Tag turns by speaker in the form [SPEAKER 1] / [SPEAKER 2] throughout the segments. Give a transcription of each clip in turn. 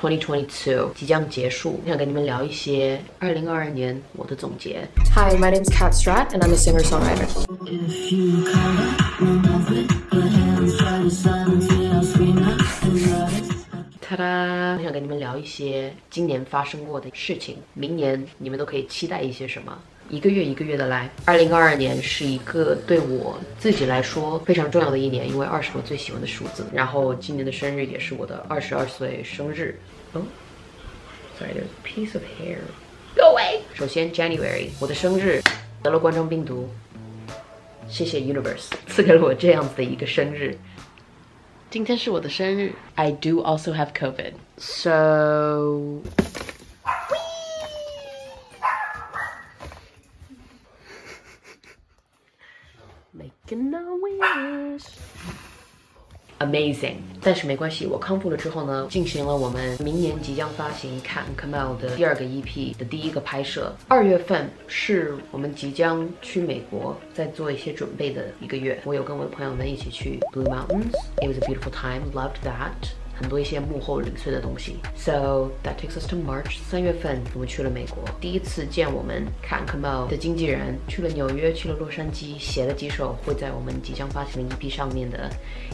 [SPEAKER 1] 2022即将结束，想跟你们聊一些2022年我的总结。
[SPEAKER 2] Hi, my name's Kat Strat, and I'm a singer-songwriter.
[SPEAKER 3] If you color, won't love it. Put hands try to silence me, I'll scream out the loudest.
[SPEAKER 1] 哒哒，我想跟你们聊一些今年发生过的事情，明年你们都可以期待一些什么。一个月一个月的来，2022年是一个对我自己来说非常重要的一年，因为20是我最喜欢的数字。然后今年的生日也是我的22岁生日。哦 ，sorry, there's a piece of hair. Go away. 首先 January 我的生日得了冠状病毒，谢谢 Universe 赐给了我这样子的一个生日。今天是我的生日。I do also have COVID, so making a wish. Amazing， 但是没关系，我康复了之后呢，进行了我们明年即将发行 Kat and Camille 的第2个 EP 的第1个拍摄。2月份是我们即将去美国，在做一些准备的一个月。我有跟我的朋友们一起去 Blue Mountains. It was a beautiful time. Loved that. 很多一些幕后零碎的东西。So that takes us to March. 3月份我们去了美国，第一次见我们 Kat and Camille 的经纪人，去了纽约，去了洛杉矶，写了几首会在我们即将发行的 EP 上面的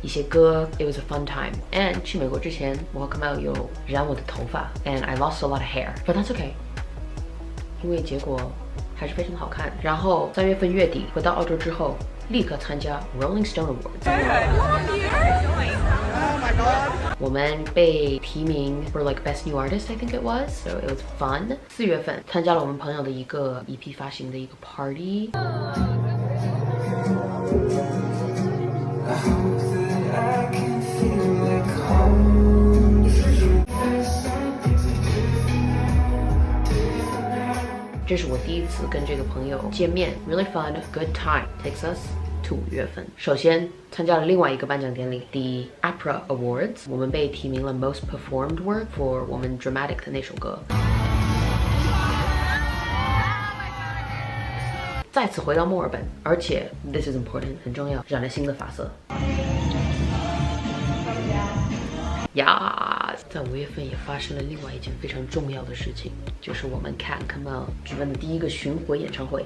[SPEAKER 1] 一些歌。It was a fun time. And 去美国之前，我和 Camille 有染我的头发 ，and I lost a lot of hair, but that's okay. 因为结果还是非常好看。然后3月份月底回到澳洲之后，立刻参加 Rolling Stone Awards。我们被提名 for like Best New Artist, I think it was, so it was fun. 4月份参加了我们朋友的一个 EP 发行的一个 party。这是我第一次跟这个朋友见面 ，really fun, good time. Takes us to 5月份。首先参加了另外一个颁奖典礼 ，The APRA Awards， 我们被提名了 Most Performed Work for 我们 Dramatic 的那首歌。再次回到墨尔本，而且 this is important 很重要，染了新的发色。呀，在5月份也发生了另外一件非常重要的事情，就是我们 Kat and Camille 举办的第1个巡回演唱会。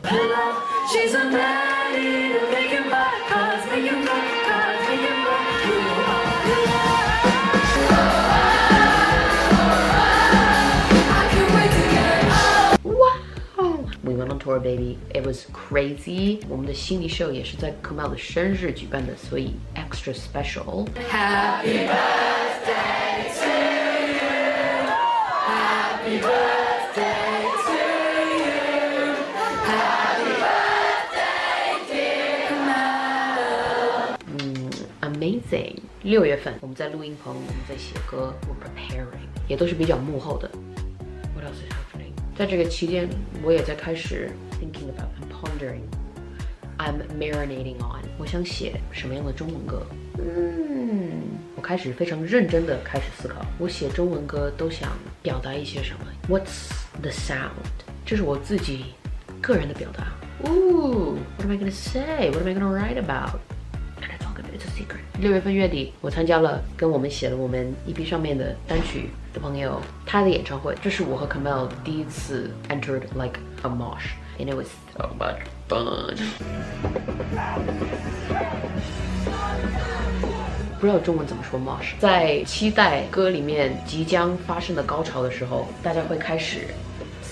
[SPEAKER 1] We went on tour, baby. It was crazy. 我们的心理秀也是在 Camille 的生日举办的，所以 extra special. Happy birthday to you. Happy birthday to you. Happy birthday, dear Camille. Amazing. 6月份我们在录音棚，我们在写歌，我们 preparing， 也都是比较幕后的。What else is happening?在这个期间，我也在开始 thinking about and pondering. I'm marinating on. 我想写什么样的中文歌？我开始非常认真的开始思考，我写中文歌都想表达一些什么 ？What's the sound？ 这是我自己个人的表达。What am I gonna say? What am I gonna write about? It's a secret. 6月份月底，我参加了跟我们写了我们 EP 上面的单曲的朋友他的演唱会。这是我和 Camille 第一次 entered like a mosh, and it was so much fun. 不知道中文怎么说 mosh。在期待歌里面即将发生的高潮的时候，大家会开始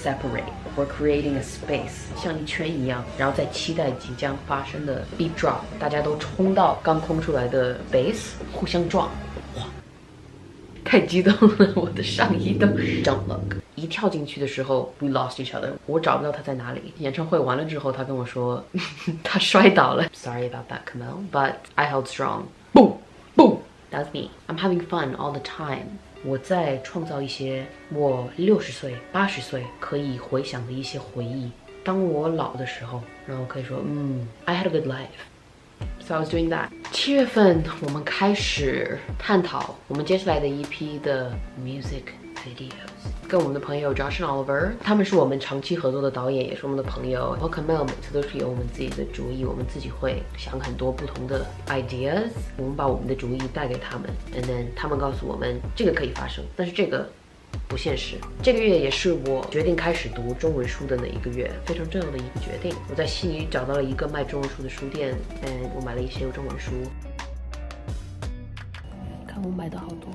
[SPEAKER 1] separate.We're creating a space， 像一圈一样，然后在期待即将发生的 beat drop， 大家都冲到刚空出来的 bass， 互相撞，哇，太激动了，我的上衣都 don't look。一跳进去的时候 ，we lost each other， 我找不到他在哪里。演唱会完了之后，他跟我说他摔倒了 ，Sorry about that, Camille, but I held strong. Boom, boom, that's me. I'm having fun all the time.我在创造一些我60岁、80岁可以回想的一些回忆。当我老的时候，然后可以说，I had a good life. So I was doing that. 7月份我们开始探讨我们接下来的一批的 music videos， 跟我们的朋友 Josh and Oliver， 他们是我们长期合作的导演，也是我们的朋友。然后 Camille 每次都是有我们自己的主意，我们自己会想很多不同的 ideas， 我们把我们的主意带给他们 ，and then 他们告诉我们这个可以发生，但是这个不现实。这个月也是我决定开始读中文书的那一个月，非常重要的一个决定。我在悉尼找到了一个卖中文书的书店，我买了一些中文书。看我买的好多。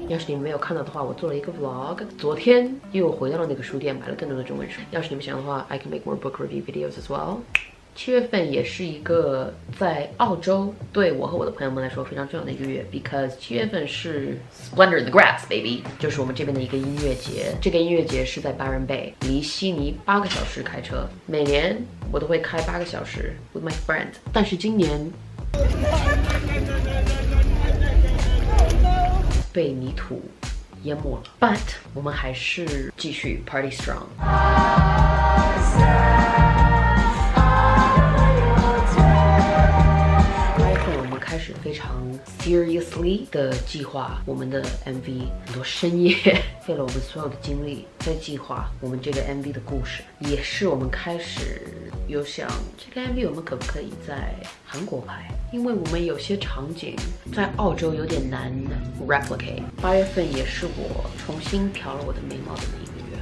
[SPEAKER 1] 要是你们没有看到的话，我做了一个 vlog。昨天又回到了那个书店，买了更多的中文书。要是你们想的话 ，I can make more book review videos as well。7月份也是一个在澳洲对我和我的朋友们来说非常重要的一个月 ，because 7月份是 Splendor in the Grass baby， 就是我们这边的一个音乐节。这个音乐节是在Byron Bay，离悉尼8个小时开车。每年我都会开8个小时 with my friend， 但是今年被泥土淹没了 ，but 我们还是继续 party strong。开始非常 seriously 的计划我们的 MV， 很多深夜费了我们所有的精力在计划我们这个 MV 的故事，也是我们开始有想这个 MV 我们可不可以在韩国拍，因为我们有些场景在澳洲有点难 replicate。8月份也是我重新调了我的眉毛的那一个月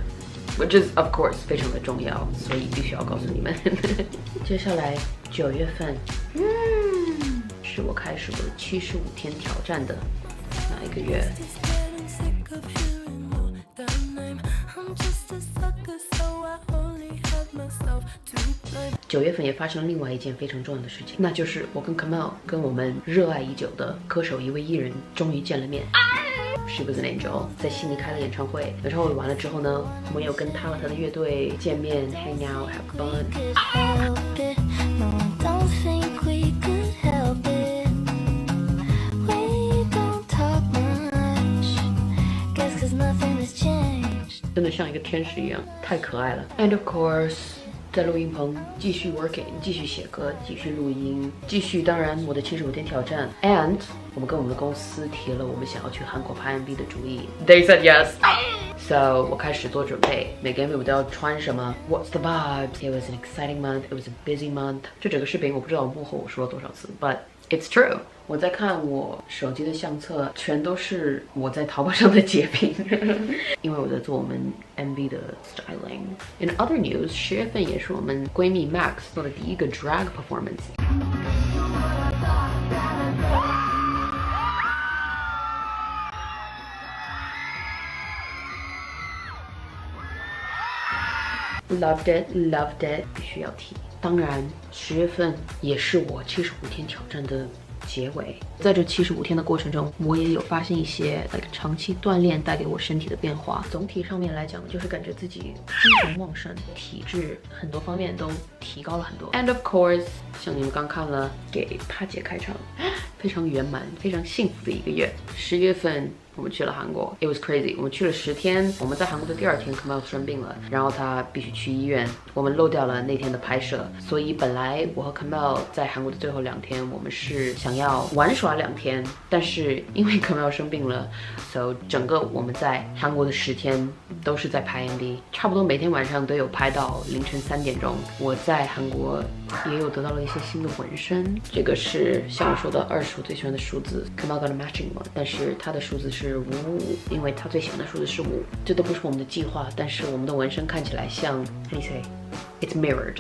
[SPEAKER 1] ，which is of course 非常的重要，所以必须要告诉你们。接下来9月份，是我开始我的75天挑战的那一个月。9月份也发生了另外一件非常重要的事情，那就是我跟 Kamel 跟我们热爱已久的歌手一位艺人终于见了面。She was an angel， 在悉尼开了演唱会。演唱会完了之后呢，我们又跟他和他的乐队见面 ，hang out，have fun。真的像一个天使一样，太可爱了。And of course， 在录音棚继续 working， 继续写歌，继续录音，继续。当然，我的75天挑战。And 我们跟我们的公司提了我们想要去韩国拍 MV 的主意。They said yes. So 我开始做准备，每个 MV 我都要穿什么 ？What's the vibes? It was an exciting month. It was a busy month. 这整个视频我不知道幕后我说了多少次 ，but it's true。我在看我手机的相册，全都是我在淘宝上的截屏，因为我在做我们 MV 的 styling。In other news， 10月份也是我们闺蜜 Max 做的第一个 drag performance。Loved it, loved it， 必须要提。当然，10月份也是我75天挑战的结尾。在这75天的过程中，我也有发现一些长期锻炼带给我身体的变化。总体上面来讲，就是感觉自己精神旺盛，体质很多方面都提高了很多。And of course， 像你们刚看了，给帕姐开场，非常圆满、非常幸福的一个月。10月份。我们去了韩国 ，It was crazy。我们去了10天，我们在韩国的第2天 ，Kamel 生病了，然后他必须去医院，我们漏掉了那天的拍摄，所以本来我和 Kamel 在韩国的最后2天，我们是想要玩耍2天，但是因为 Kamel 生病了 ，so 整个我们在韩国的10天都是在拍 MV， 差不多每天晚上都有拍到凌晨3点钟。我在韩国也有得到了一些新的纹身，这个是像我说的20我最喜欢的数字 ，Kamel got a matching one， 但是他的数字是555，因为他最喜欢的数字是5。这都不是我们的计划，但是我们的纹身看起来像 How do you say? It's mirrored。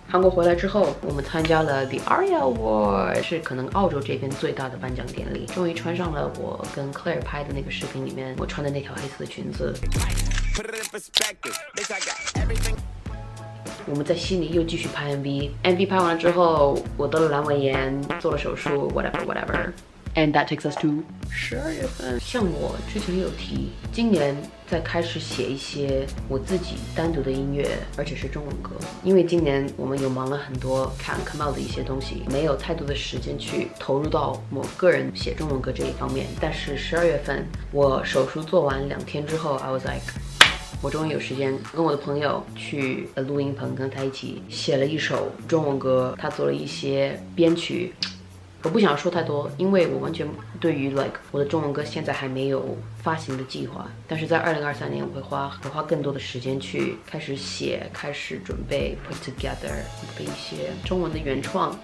[SPEAKER 1] 韩国回来之后，我们参加了 The Aria Award， 是可能澳洲这边最大的颁奖典礼。终于穿上了我跟 Claire 拍的那个视频里面我穿的那条黑色的裙子。我们在悉尼又继续拍 MV 拍完了之后，我得了阑尾炎，做了手术 ，whatever。And that takes us to 12月份。像我之前有提，今年在开始写一些我自己单独的音乐，而且是中文歌。因为今年我们有忙了很多看 Kamel 的一些东西，没有太多的时间去投入到我个人写中文歌这一方面。但是12月份我手术做完2天之后 ，I was like。我终于有时间跟我的朋友去录音棚，跟他一起写了一首中文歌，他做了一些编曲。我不想说太多，因为我完全对于 like 我的中文歌现在还没有发行的计划，但是在2023年我会花更多的时间去开始写，开始准备 put together 一些中文的原创。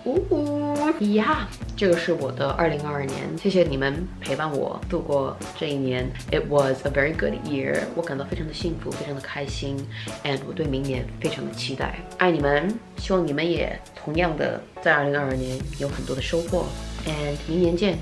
[SPEAKER 1] 呀，这个是我的2022年，谢谢你们陪伴我度过这一年。It was a very good year， 我感到非常的幸福，非常的开心 ，and 我对明年非常的期待。爱你们，希望你们也同样的在2022年有很多的收获 ，and 明年见。